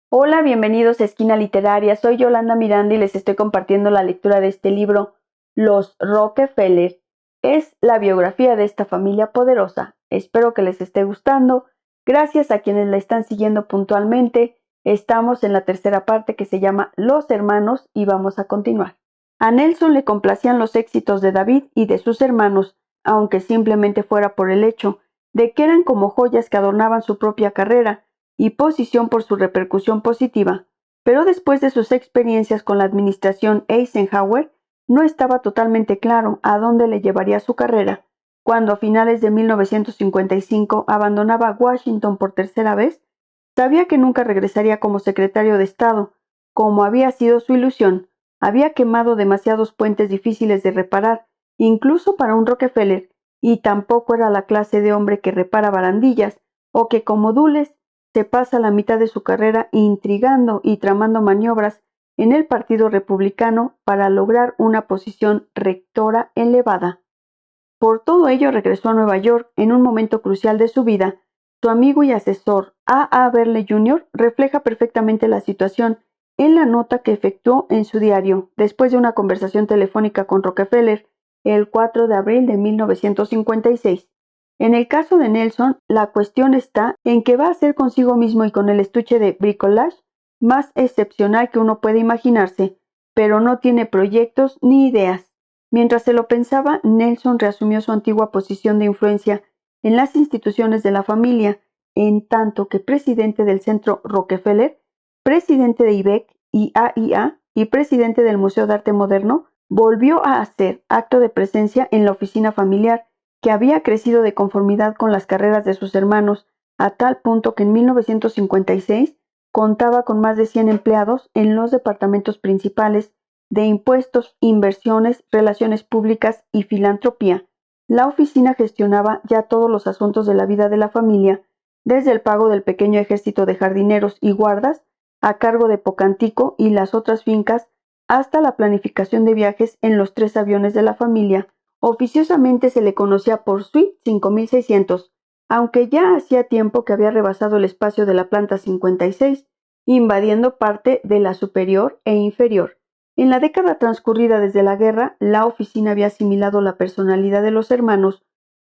Hola, bienvenidos a Esquina Literaria. Soy Yolanda Miranda y les estoy compartiendo la lectura de este libro, Los Rockefeller. Es la biografía de esta familia poderosa. Espero que les esté gustando. Gracias a quienes la están siguiendo puntualmente. Estamos en la tercera parte que se llama Los Hermanos y vamos a continuar. A Nelson le complacían los éxitos de David y de sus hermanos, aunque simplemente fuera por el hecho de que eran como joyas que adornaban su propia carrera y posición por su repercusión positiva, pero después de sus experiencias con la administración Eisenhower, no estaba totalmente claro a dónde le llevaría su carrera. Cuando a finales de 1955 abandonaba Washington por tercera vez, sabía que nunca regresaría como secretario de Estado, como había sido su ilusión. Había quemado demasiados puentes difíciles de reparar, incluso para un Rockefeller, y tampoco era la clase de hombre que repara barandillas, o que como Dulles se pasa la mitad de su carrera intrigando y tramando maniobras en el Partido Republicano para lograr una posición rectora elevada. Por todo ello regresó a Nueva York en un momento crucial de su vida. Su amigo y asesor A. Berle Jr. refleja perfectamente la situación en la nota que efectuó en su diario después de una conversación telefónica con Rockefeller el 4 de abril de 1956. En el caso de Nelson, la cuestión está en que va a hacer consigo mismo y con el estuche de bricolage más excepcional que uno puede imaginarse, pero no tiene proyectos ni ideas. Mientras se lo pensaba, Nelson reasumió su antigua posición de influencia en las instituciones de la familia, en tanto que presidente del Centro Rockefeller, presidente de IBEC y AIA y presidente del Museo de Arte Moderno, volvió a hacer acto de presencia en la oficina familiar, que había crecido de conformidad con las carreras de sus hermanos, a tal punto que en 1956 contaba con más de 100 empleados en los departamentos principales de impuestos, inversiones, relaciones públicas y filantropía. La oficina gestionaba ya todos los asuntos de la vida de la familia, desde el pago del pequeño ejército de jardineros y guardas a cargo de Pocantico y las otras fincas, hasta la planificación de viajes en los 3 aviones de la familia. Oficiosamente se le conocía por Suite 5600, aunque ya hacía tiempo que había rebasado el espacio de la planta 56, invadiendo parte de la superior e inferior. En la década transcurrida desde la guerra, la oficina había asimilado la personalidad de los hermanos,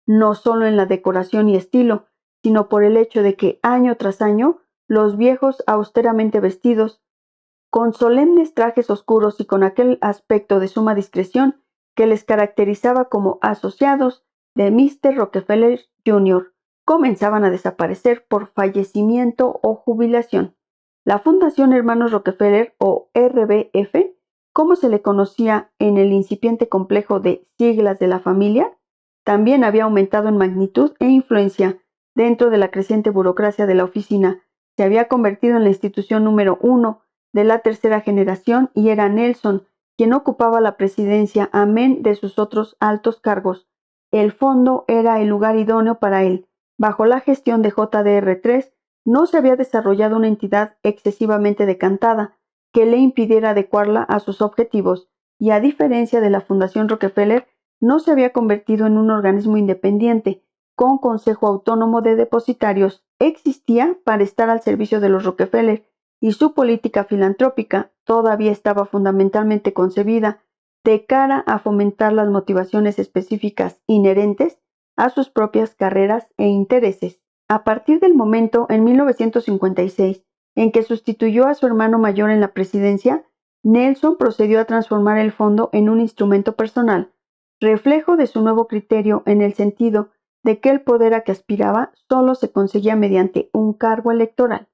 no solo en la decoración y estilo, sino por el hecho de que año tras año los viejos austeramente vestidos, con solemnes trajes oscuros y con aquel aspecto de suma discreción que les caracterizaba como asociados de Mr. Rockefeller Jr., comenzaban a desaparecer por fallecimiento o jubilación. La Fundación Hermanos Rockefeller, o RBF, como se le conocía en el incipiente complejo de siglas de la familia, también había aumentado en magnitud e influencia dentro de la creciente burocracia de la oficina. Se había convertido en la institución número 1 de la tercera generación y era Nelson quien ocupaba la presidencia amén de sus otros altos cargos. El fondo era el lugar idóneo para él. Bajo la gestión de JDR3 no se había desarrollado una entidad excesivamente decantada que le impidiera adecuarla a sus objetivos y, a diferencia de la Fundación Rockefeller, no se había convertido en un organismo independiente con consejo autónomo de depositarios. Existía para estar al servicio de los Rockefeller y su política filantrópica todavía estaba fundamentalmente concebida de cara a fomentar las motivaciones específicas inherentes a sus propias carreras e intereses. A partir del momento, en 1956, en que sustituyó a su hermano mayor en la presidencia, Nelson procedió a transformar el fondo en un instrumento personal, reflejo de su nuevo criterio en el sentido de que el poder a que aspiraba solo se conseguía mediante un cargo electoral.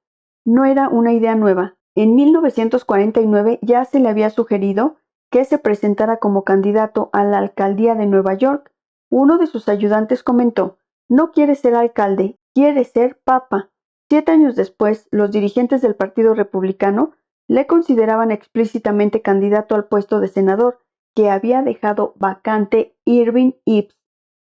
No era una idea nueva. En 1949 ya se le había sugerido que se presentara como candidato a la alcaldía de Nueva York. Uno de sus ayudantes comentó: «No quiere ser alcalde, quiere ser papa». 7 años después, los dirigentes del Partido Republicano le consideraban explícitamente candidato al puesto de senador que había dejado vacante Irving Ebbs,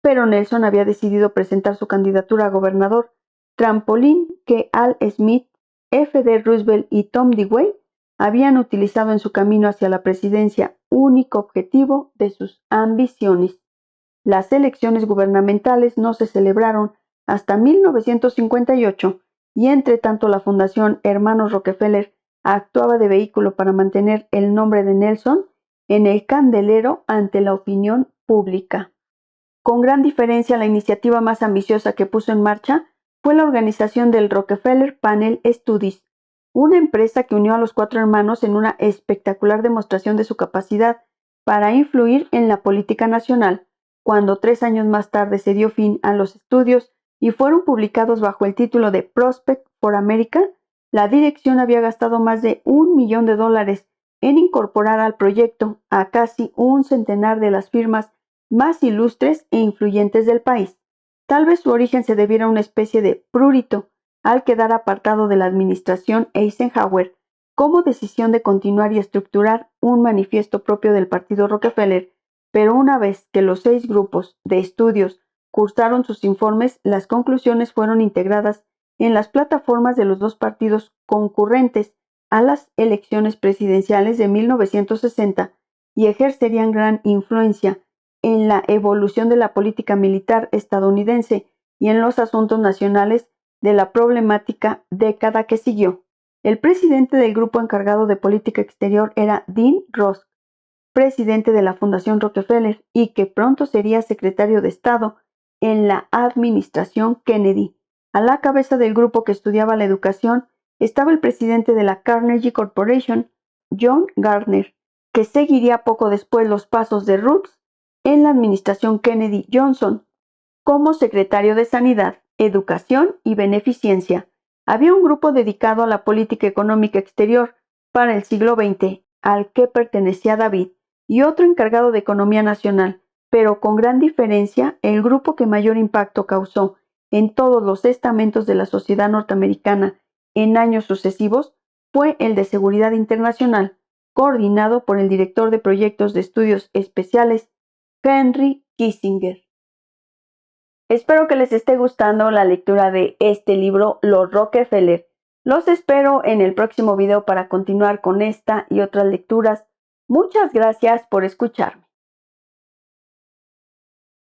pero Nelson había decidido presentar su candidatura a gobernador, trampolín que Al Smith, F.D. Roosevelt y Tom Dewey habían utilizado en su camino hacia la presidencia, único objetivo de sus ambiciones. Las elecciones gubernamentales no se celebraron hasta 1958 y entre tanto la Fundación Hermanos Rockefeller actuaba de vehículo para mantener el nombre de Nelson en el candelero ante la opinión pública. Con gran diferencia, la iniciativa más ambiciosa que puso en marcha fue la organización del Rockefeller Panel Studies, una empresa que unió a los cuatro hermanos en una espectacular demostración de su capacidad para influir en la política nacional. Cuando 3 años más tarde se dio fin a los estudios y fueron publicados bajo el título de Prospect for America, la dirección había gastado más de $1 millón en incorporar al proyecto a casi un centenar de las firmas más ilustres e influyentes del país. Tal vez su origen se debiera a una especie de prurito al quedar apartado de la administración Eisenhower como decisión de continuar y estructurar un manifiesto propio del Partido Rockefeller, pero una vez que los 6 grupos de estudios cursaron sus informes, las conclusiones fueron integradas en las plataformas de los 2 partidos concurrentes a las elecciones presidenciales de 1960 y ejercerían gran influencia en la evolución de la política militar estadounidense y en los asuntos nacionales de la problemática década que siguió. El presidente del grupo encargado de política exterior era Dean Rusk, presidente de la Fundación Rockefeller y que pronto sería secretario de Estado en la administración Kennedy. A la cabeza del grupo que estudiaba la educación estaba el presidente de la Carnegie Corporation, John Gardner, que seguiría poco después los pasos de Rooks en la administración Kennedy-Johnson como secretario de Sanidad, Educación y Beneficencia. Había un grupo dedicado a la política económica exterior para el siglo XX, al que pertenecía David, y otro encargado de economía nacional, pero con gran diferencia, el grupo que mayor impacto causó en todos los estamentos de la sociedad norteamericana en años sucesivos fue el de seguridad internacional, coordinado por el director de proyectos de estudios especiales, Henry Kissinger. Espero que les esté gustando la lectura de este libro, Los Rockefeller. Los espero en el próximo video para continuar con esta y otras lecturas. Muchas gracias por escucharme.